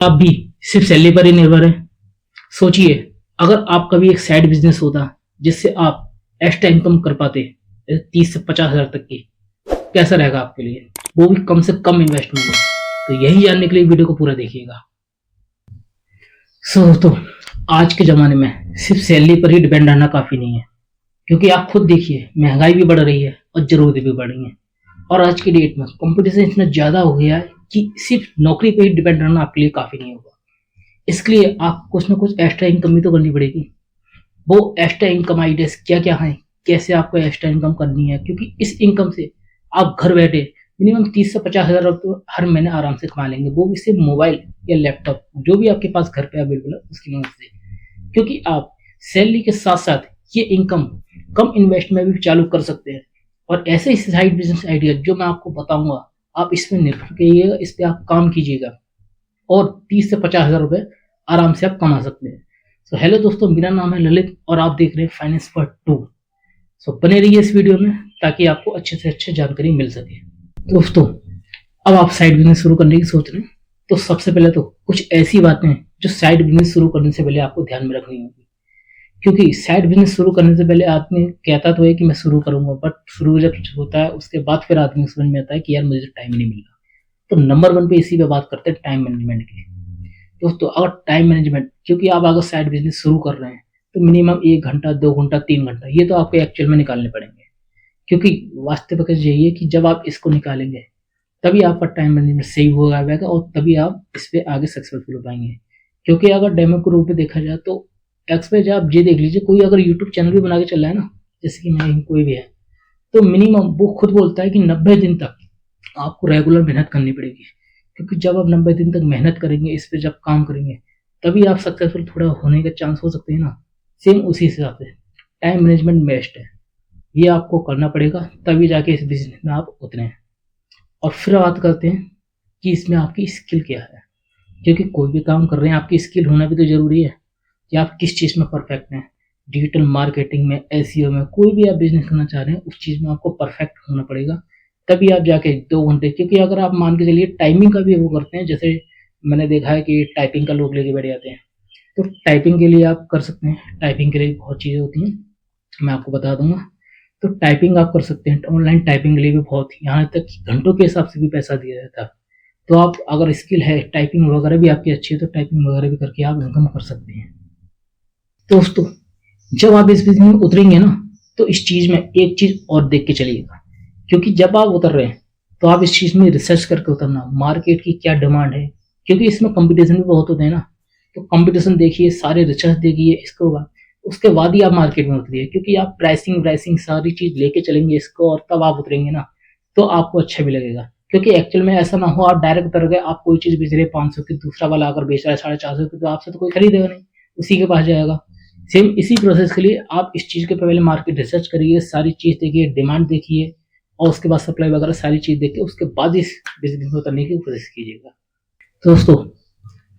आप भी सिर्फ सैलरी पर ही निर्भर है। सोचिए, अगर आपका भी एक साइड बिजनेस होता जिससे आप एक्स्ट्रा इनकम कर पाते 30 से 50 हज़ार तक की, कैसा रहेगा आपके लिए, वो भी कम से कम इन्वेस्टमेंट में। तो यही जानने के लिए वीडियो को पूरा देखिएगा। दोस्तों, आज के ज़माने में सिर्फ सैलरी पर ही डिपेंड रहना काफ़ी नहीं है, क्योंकि आप खुद देखिए महंगाई भी बढ़ रही है और ज़रूरतें भी बढ़ रही हैं। और आज की डेट में कंपटीशन इतना ज़्यादा हो गया है कि सिर्फ नौकरी पर ही डिपेंड रहना आपके लिए काफ़ी नहीं होगा। इसके लिए आप कुछ ना कुछ एक्स्ट्रा इनकम भी तो करनी पड़ेगी। वो एक्स्ट्रा इनकम आइडियाज क्या क्या हैं, कैसे आपको एक्स्ट्रा इनकम करनी है, क्योंकि इस इनकम से आप घर बैठे मिनिमम 30 से 50 हज़ार रुपये हर महीने आराम से कमा लेंगे, वो भी सिर्फ मोबाइल या लैपटॉप जो भी आपके पास घर पे अवेलेबल है उसकी मदद से। क्योंकि आप सैलरी के साथ साथ ये इनकम कम इन्वेस्ट में भी चालू कर सकते हैं। और ऐसे ही साइड बिजनेस आइडिया जो मैं आपको बताऊंगा, आप इसमें निर्भर करिएगा, इस पर आप काम कीजिएगा और 30 से 50 हज़ार रुपये आराम से आप कमा सकते हैं। सो हेलो दोस्तों, मेरा नाम है ललित और आप देख रहे हैं फाइनेंस फॉर टू। सो बने रहिए इस वीडियो में ताकि आपको अच्छे से अच्छे जानकारी मिल सके। दोस्तों, अब आप साइड बिजनेस शुरू करने की सोच रहे हैं तो सबसे पहले तो कुछ ऐसी बातें हैं जो साइड बिजनेस शुरू करने से पहले आपको ध्यान में रखनी होगी। क्योंकि साइड बिजनेस शुरू करने से पहले आदमी कहता तो है कि मैं शुरू करूंगा, बट शुरू जब होता है उसके बाद फिर आदमी समझ में आता है कि यार मुझे टाइम नहीं मिल रहा। तो नंबर 1 पे इसी पे बात करते हैं, टाइम मैनेजमेंट की। दोस्तों, अगर टाइम मैनेजमेंट, क्योंकि आप अगर साइड बिजनेस शुरू कर रहे हैं तो मिनिमम 1 घंटा 2 घंटा 3 घंटा ये तो आपको एक्चुअल में निकालने पड़ेंगे। क्योंकि वास्तविक यही है कि जब आप इसको निकालेंगे तभी आपका टाइम मैनेजमेंट सही होगा और तभी आप इस पे आगे सक्सेसफुल हो पाएंगे। क्योंकि अगर डेमो के रूप में देखा जाए तो एक्सपेज आप ये देख लीजिए, कोई अगर यूट्यूब चैनल भी बना के चल रहा है ना, जैसे कि मैं कोई भी है, तो मिनिमम वो खुद बोलता है कि 90 दिन तक आपको रेगुलर मेहनत करनी पड़ेगी। क्योंकि जब आप 90 दिन तक मेहनत करेंगे, इस पे जब काम करेंगे, तभी आप सक्सेसफुल थोड़ा होने का चांस हो सकते हैं ना। सेम उसी हिसाब से टाइम मैनेजमेंट बेस्ट है, ये आपको करना पड़ेगा तभी जाके इस बिजनेस में आप उतरे हैं। और फिर बात करते हैं कि इसमें आपकी स्किल क्या है। क्योंकि कोई भी काम कर रहे हैं आपकी स्किल होना भी तो जरूरी है कि आप किस चीज़ में परफेक्ट हैं। डिजिटल मार्केटिंग में, एसईओ में, कोई भी आप बिजनेस करना चाह रहे हैं उस चीज़ में आपको परफेक्ट होना पड़ेगा, तभी आप जाके 2 घंटे। क्योंकि अगर आप मान के चलिए टाइमिंग का भी वो करते हैं, जैसे मैंने देखा है कि टाइपिंग का लोग लेके बैठ जाते हैं, तो टाइपिंग के लिए आप कर सकते हैं। टाइपिंग के लिए बहुत चीज़ें होती हैं, मैं आपको बता दूंगा। तो टाइपिंग आप कर सकते हैं, ऑनलाइन टाइपिंग के लिए भी बहुत, यहाँ तक घंटों के हिसाब से भी पैसा दिया जाता है। तो आप अगर स्किल है, टाइपिंग वगैरह भी आपकी अच्छी है, तो टाइपिंग वगैरह भी करके आप इनकम कर सकते हैं। दोस्तों, जब आप इस बिजनेस में उतरेंगे ना, तो इस चीज़ में एक चीज़ और देख के चलिएगा। क्योंकि जब आप उतर रहे हैं तो आप इस चीज़ में रिसर्च करके उतरना, मार्केट की क्या डिमांड है। क्योंकि इसमें कंपटीशन भी बहुत होते हैं ना, तो कंपटीशन देखिए, सारे रिसर्च देखिए, इसको बाद उसके बाद ही आप मार्केट में उतरिए। क्योंकि आप प्राइसिंग सारी चीज़ लेके चलेंगे इसको और तब आप उतरेंगे ना, तो आपको अच्छा भी लगेगा। क्योंकि एक्चुअल में ऐसा ना हो आप डायरेक्ट उतर गए, आप कोई चीज़ बेच रहे 500 की, दूसरा वाला अगर बेच रहा है 450 की, तो आपसे तो कोई खरीदेगा नहीं, उसी के पास जाएगा। सेम इसी प्रोसेस के लिए आप इस चीज़ के पहले मार्केट रिसर्च करिए, सारी चीज़ देखिए, डिमांड देखिए, और उसके बाद सप्लाई वगैरह सारी चीज़ देख के उसके बाद इस बिजनेस में उतरने की कोशिश कीजिएगा। तो दोस्तों,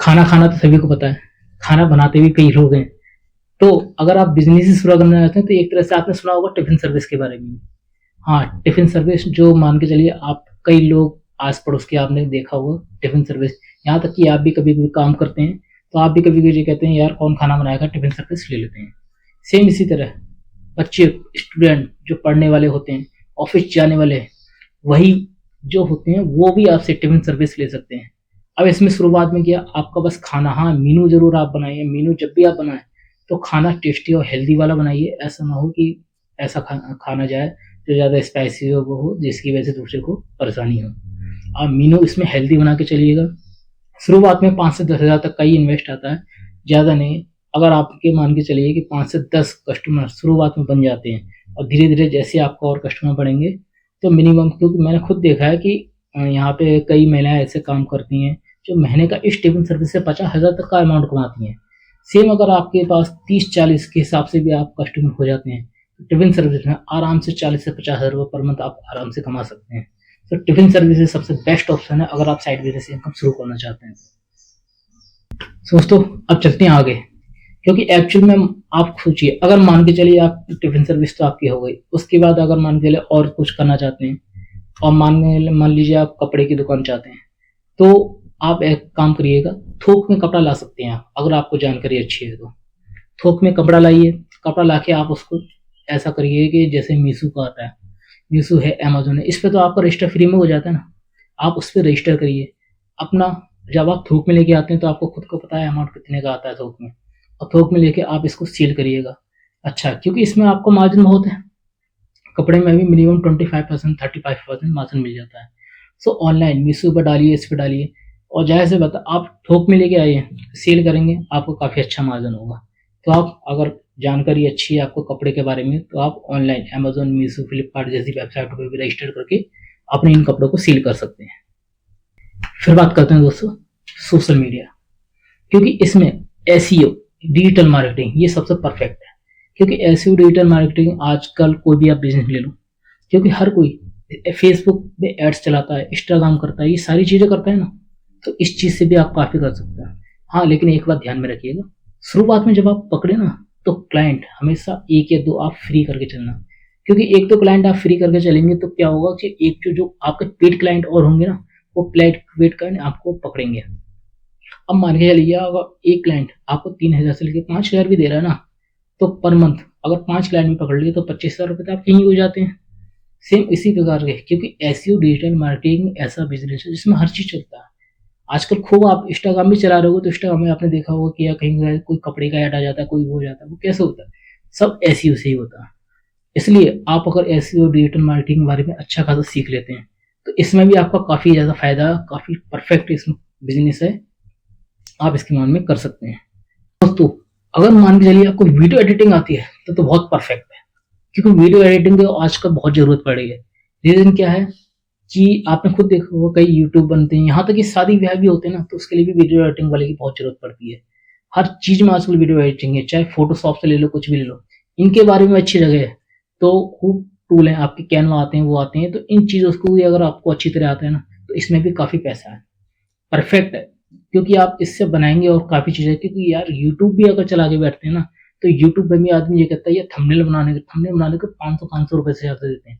खाना खाना तो सभी को पता है, खाना बनाते भी कई लोग हैं। तो अगर आप बिजनेस ही शुरू करना चाहते हैं तो एक तरह से आपने सुना होगा टिफिन सर्विस के बारे में। हाँ, टिफिन सर्विस जो मान के चलिए आप, कई लोग आस पड़ोस के आपने देखा होगा टिफिन सर्विस, यहाँ तक कि आप भी कभी कभी काम करते हैं तो आप भी कभी कभी ये कहते हैं यार कौन खाना बनाएगा, टिफिन सर्विस ले लेते हैं। सेम इसी तरह बच्चे, स्टूडेंट जो पढ़ने वाले होते हैं, ऑफिस जाने वाले, वही जो होते हैं वो भी आपसे टिफिन सर्विस ले सकते हैं। अब इसमें शुरुआत में किया आपका बस खाना, हाँ मीनू जरूर आप बनाइए, मीनू जब भी आप बनाएं तो खाना टेस्टी और हेल्दी वाला बनाइए। ऐसा ना हो कि ऐसा खाना जाए जो ज़्यादा स्पाइसी हो जिसकी वजह से दूसरे को परेशानी हो। आप मीनू इसमें हेल्दी बना के चलिएगा। शुरुआत में 5 से 10 हज़ार तक का ही इन्वेस्ट आता है, ज़्यादा नहीं। अगर आपके मान के चलिए कि 5 से 10 कस्टमर शुरुआत में बन जाते हैं और धीरे धीरे जैसे आपका और कस्टमर बढ़ेंगे तो मिनिमम, क्योंकि मैंने खुद देखा है कि यहाँ पे कई महिलाएं ऐसे काम करती हैं जो महीने का इस टिफिन सर्विस से 50 हज़ार तक का अमाउंट कमाती हैं। सेम अगर आपके पास 30-40 के हिसाब से भी आप कस्टमर हो जाते हैं तो टिफिन सर्विस में आराम से 40 से 50 हज़ार रुपये पर मंथ आप आराम से कमा सकते हैं। तो टिफिन सर्विस सबसे बेस्ट ऑप्शन है अगर आप साइड बिजनेस इनकम शुरू करना चाहते हैं। दोस्तों, अब चलते हैं आगे। क्योंकि एक्चुअल में आप सोचिए, अगर मान के चलिए आप टिफिन सर्विस तो आपकी हो गई, उसके बाद अगर मान के चलिए और कुछ करना चाहते हैं और मान लीजिए आप कपड़े की दुकान चाहते हैं, तो आप एक काम करिएगा, थोक में कपड़ा ला सकते हैं आप, अगर आपको जानकारी अच्छी है तो। थोक में कपड़ा लाइए, कपड़ा लाके आप उसको ऐसा करिए कि जैसे मीशो का आता है, मीशो है, अमेज़न है, इस पे तो आपका रजिस्टर फ्री में हो जाता है ना, आप उस पे रजिस्टर करिए अपना। जब आप थोक में लेके आते हैं तो आपको खुद को पता है अमाउंट कितने का आता है थोक में, और थोक में लेके आप इसको सेल करिएगा। अच्छा, क्योंकि इसमें आपको मार्जिन बहुत है, कपड़े में भी मिनिमम 25% 35% मार्जिन मिल जाता है। सो ऑनलाइन मीशो पर डालिए, इस पे डालिए, और जाहिर सी बात है आप थोक में लेके आइए, सेल करेंगे, आपको काफ़ी अच्छा मार्जिन होगा। तो आप अगर जानकारी अच्छी है आपको कपड़े के बारे में, तो आप ऑनलाइन अमेज़न, मीशो, फ्लिपकार्ट जैसी वेबसाइटों पे भी रजिस्टर करके अपने इन कपड़ों को सेल कर सकते हैं। फिर बात करते हैं दोस्तों सोशल मीडिया, क्योंकि इसमें एसईओ, डिजिटल मार्केटिंग, ये सबसे परफेक्ट है। क्योंकि एसईओ, डिजिटल मार्केटिंग आजकल कोई भी आप बिजनेस ले लो, क्योंकि हर कोई फेसबुक पे एड्स चलाता है, इंस्टाग्राम करता है, ये सारी चीज़ें करता है ना, तो इस चीज़ से भी आप काफ़ी कर सकते हैं। हाँ, लेकिन एक बात ध्यान में रखिएगा, शुरुआत में जब आप पकड़े ना, तो क्लाइंट हमेशा 1 या 2 आप फ्री करके चलना, क्योंकि एक तो क्लाइंट आप फ्री करके चलेंगे तो क्या होगा कि एक जो आपके पेड क्लाइंट और होंगे ना, वो पेड क्लाइंट आपको पकड़ेंगे। अब मान के चलिए अगर एक क्लाइंट आपको 3,000 से लेकर 5,000 भी दे रहा है ना, तो पर मंथ अगर 5 क्लाइंट भी पकड़ लिए तो 25,000 रुपये तो आपके ही हो जाते हैं। सेम इसी प्रकार के, क्योंकि एसईओ, डिजिटल मार्केटिंग ऐसा बिजनेस है जिसमें हर चीज़ चलता है। आजकल खूब आप इंस्टाग्राम भी चला रहे हो तो इंस्टाग्राम में आपने देखा होगा कि या कहीं कोई कपड़े का ऐड आ जाता है, कोई हो जाता है, वो कैसे होता है? सब एसईओ से ही होता है। इसलिए आप अगर एसईओ, डिजिटल मार्केटिंग के बारे में अच्छा खासा सीख लेते हैं, तो इसमें भी आपका काफ़ी ज़्यादा फायदा, काफ़ी परफेक्ट इसमें बिजनेस है, आप इसके मान में कर सकते हैं। दोस्तों, अगर मान के चलिए आपको वीडियो एडिटिंग आती है तो बहुत परफेक्ट है, क्योंकि वीडियो एडिटिंग की आजकल बहुत ज़रूरत पड़ रही है। रीज़न क्या है कि आपने खुद देखा होगा कई यूट्यूब बनते हैं, यहाँ तक कि शादी ब्याह भी होते हैं ना, तो उसके लिए भी वीडियो एडिटिंग वाले की बहुत ज़रूरत पड़ती है। हर चीज़ में आजकल वीडियो एडिटिंग है, चाहे फोटोशॉप से ले लो, कुछ भी ले लो, इनके बारे में अच्छी जगह है। तो खूब टूल हैं आपके, कैनवा आते हैं, वो आते हैं, तो इन चीज़ों को भी अगर आपको अच्छी तरह आता है ना, तो इसमें भी काफ़ी पैसा है, परफेक्ट है। क्योंकि आप इससे बनाएंगे और काफ़ी चीज़ें, क्योंकि यार यूट्यूब भी अगर चला के बैठते हैं ना, तो यूट्यूब पे भी आदमी ये कहता है ये थंबनेल बनाने के 500 रुपए से ज़्यादा देते हैं।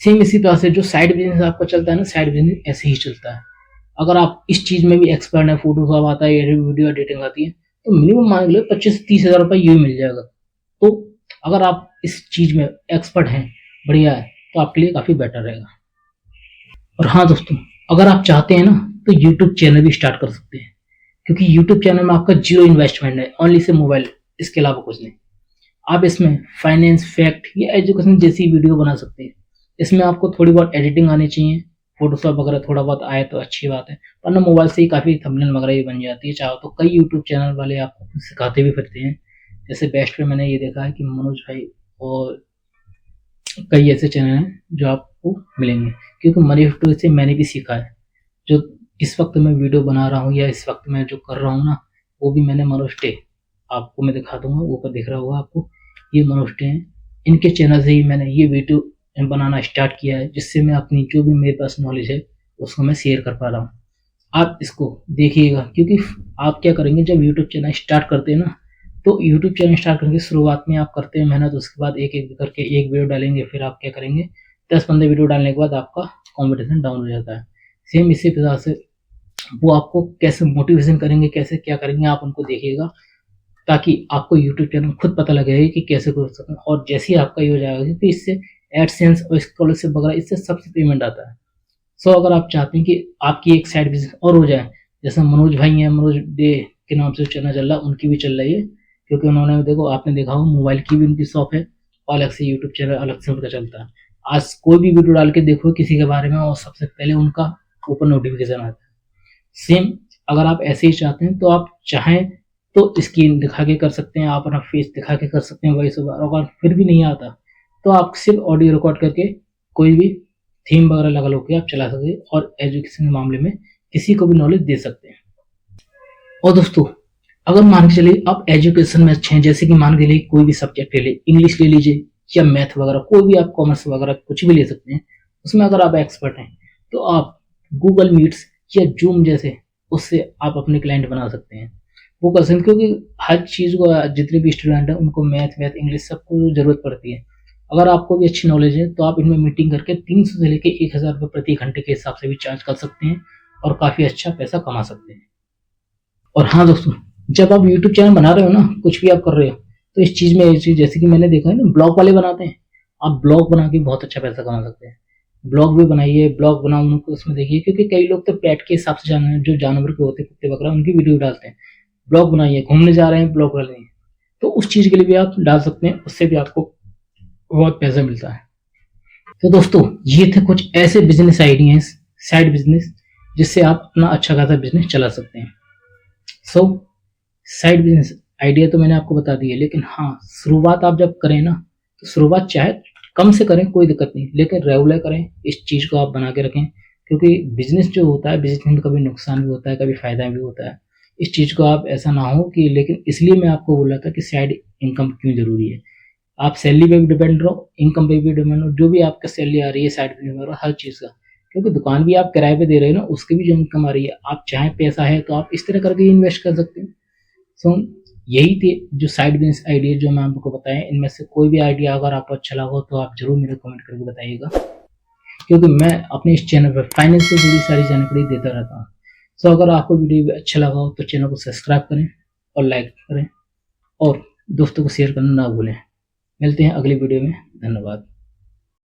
सेम इसी तरह से जो साइड बिजनेस आपका चलता है ना, साइड बिजनेस ऐसे ही चलता है। अगर आप इस चीज़ में भी एक्सपर्ट है, फोटोशॉप आता है, वीडियो एडिटिंग आती है, तो मिनिमम मान लो 25 से 30 हज़ार रुपये यूँ मिल जाएगा। तो अगर आप इस चीज़ में एक्सपर्ट हैं, बढ़िया है, तो आपके लिए काफ़ी बेटर रहेगा। और हाँ दोस्तों, अगर आप चाहते हैं ना, तो यूट्यूब चैनल भी स्टार्ट कर सकते हैं, क्योंकि यूट्यूब चैनल में आपका जीरो इन्वेस्टमेंट है, ओनली से मोबाइल, इसके अलावा कुछ नहीं। आप इसमें फाइनेंस, फैक्ट या एजुकेशन जैसी वीडियो बना सकते हैं। इसमें आपको थोड़ी बहुत एडिटिंग आनी चाहिए, फोटोशॉप वगैरह थोड़ा बहुत आए तो अच्छी बात है, वरना मोबाइल से ही काफ़ी थंबनेल वगैरह ही बन जाती है। चाहो तो कई यूट्यूब चैनल वाले आपको सिखाते भी फिरते हैं, जैसे बेस्ट पे मैंने ये देखा है कि मनोज भाई, और कई ऐसे चैनल हैं जो आपको मिलेंगे, क्योंकि मनी यूट्यूब से मैंने भी सीखा है। जो इस वक्त मैं वीडियो बना रहा हूँ या इस वक्त मैं जो कर रहा हूँ ना, वो भी मैंने मनोज डे, आपको मैं दिखा दूंगा, ऊपर दिख रहा होगा आपको, ये मनोज डे हैं, इनके चैनल से ही मैंने ये वीडियो बनाना स्टार्ट किया है, जिससे मैं अपनी जो भी मेरे पास नॉलेज है उसको मैं शेयर कर पा रहा हूँ। आप इसको देखिएगा, क्योंकि आप क्या करेंगे जब यूट्यूब चैनल स्टार्ट करते हैं ना, तो यूट्यूब चैनल स्टार्ट करके शुरुआत में आप करते हैं मेहनत, उसके बाद एक एक करके एक वीडियो डालेंगे, फिर आप क्या करेंगे 10-15 वीडियो डालने के बाद आपका कॉम्पिटिशन डाउन हो जाता है। सेम इसी प्रकार से वो आपको कैसे मोटिवेशन करेंगे, कैसे क्या करेंगे, आप उनको देखिएगा, ताकि आपको यूट्यूब चैनल खुद पता लगेगा कि कैसे कर सकते हैं। और जैसे ही आपका ये हो जाएगा, क्योंकि इससे एडसेंस और स्कॉलरशिप वगैरह इससे सबसे पेमेंट आता है। सो अगर आप चाहते हैं कि आपकी एक साइड बिजनेस और हो जाए, जैसे मनोज भाई हैं, मनोज डे के नाम से चैनल चल रहा है, उनकी भी चल रही है, क्योंकि उन्होंने देखो, आपने देखा हो मोबाइल की भी उनकी शॉप है, और अलग से यूट्यूब चैनल अलग से उनका चलता है। आज कोई भी वीडियो डाल के देखो किसी के बारे में, और सबसे पहले उनका ऊपर नोटिफिकेशन आता है। सेम अगर आप ऐसे ही चाहते हैं, तो आप चाहें तो स्क्रीन दिखा के कर सकते हैं, आप अपना फेस दिखा के कर सकते हैं वॉइस ओवर। अगर फिर भी नहीं आता, तो आप सिर्फ ऑडियो रिकॉर्ड करके कोई भी थीम वगैरह लगा लो के आप चला सकते हैं, और एजुकेशन के मामले में किसी को भी नॉलेज दे सकते हैं। और दोस्तों, अगर मान के चलिए आप एजुकेशन में अच्छे हैं, जैसे कि मान के लिए कोई भी सब्जेक्ट ले ले, इंग्लिश ले लीजिए या मैथ वगैरह, कोई भी आप कॉमर्स वगैरह कुछ भी ले सकते हैं, उसमें अगर आप एक्सपर्ट हैं, तो आप गूगल मीट्स या जूम जैसे उससे आप अपने क्लाइंट बना सकते हैं, वो कर सकते हैं, क्योंकि हर चीज़ को जितने भी स्टूडेंट हैं उनको मैथ इंग्लिश सबको ज़रूरत पड़ती है। अगर आपको भी अच्छी नॉलेज है, तो आप इनमें मीटिंग करके 300 से लेकर 1,000 रुपये प्रति घंटे के हिसाब से भी चार्ज कर सकते हैं, और काफ़ी अच्छा पैसा कमा सकते हैं। और हाँ दोस्तों, जब आप यूट्यूब चैनल बना रहे हो ना, कुछ भी आप कर रहे हो, तो इस चीज़ में ये चीज़ जैसे कि मैंने देखा है ना, ब्लॉग वाले बनाते हैं, आप ब्लॉग बना के बहुत अच्छा पैसा कमा सकते हैं। ब्लॉग भी बनाइए, ब्लॉग बनाओ, उनको उसमें देखिए, क्योंकि कई लोग तो पेट के हिसाब से जो जानवर के होते हैं, कुत्ते वगैरह, उनकी वीडियो डालते हैं। ब्लॉग बनाइए, घूमने जा रहे हैं, ब्लॉग डालेंगे, तो उस चीज़ के लिए भी आप डाल सकते हैं, उससे भी आपको बहुत पैसा मिलता है। तो दोस्तों, ये थे कुछ ऐसे बिजनेस आइडियाज, साइड बिजनेस, जिससे आप अपना अच्छा खासा बिजनेस चला सकते हैं। सो साइड बिजनेस आइडिया तो मैंने आपको बता दिया, लेकिन हाँ, शुरुआत आप जब करें ना, तो शुरुआत चाहे कम से करें, कोई दिक्कत नहीं, लेकिन रेगुलर करें, इस चीज़ को आप बना के रखें, क्योंकि बिजनेस जो होता है, बिजनेस में कभी नुकसान भी होता है, कभी फायदा भी होता है। इस चीज़ को आप ऐसा ना हो कि, लेकिन इसलिए मैं आपको बोल रहा था कि साइड इनकम क्यों जरूरी है। आप सैलरी पे भी डिपेंड रहो, इनकम पे भी डिपेंड रहो, जो भी आपका सैलरी आ रही है साइड पे, हर चीज़ का, क्योंकि दुकान भी आप किराए पे दे रहे हो ना, उसकी भी जो इनकम आ रही है, आप चाहे पैसा है तो आप इस तरह करके इन्वेस्ट कर सकते हो। सो यही थे जो साइड बिजनेस आइडिया जो मैं आपको बताया। इनमें से कोई भी आइडिया अगर आपको अच्छा लगा हो तो आप जरूर मेरे कमेंट करके बताइएगा, क्योंकि मैं अपने इस चैनल पर फाइनेंस से जुड़ी सारी जानकारी देता रहता हूँ। सो अगर आपको वीडियो अच्छा लगा हो तो चैनल को सब्सक्राइब करें और लाइक करें, और दोस्तों को शेयर करना ना भूलें। मिलते हैं अगली वीडियो में। धन्यवाद।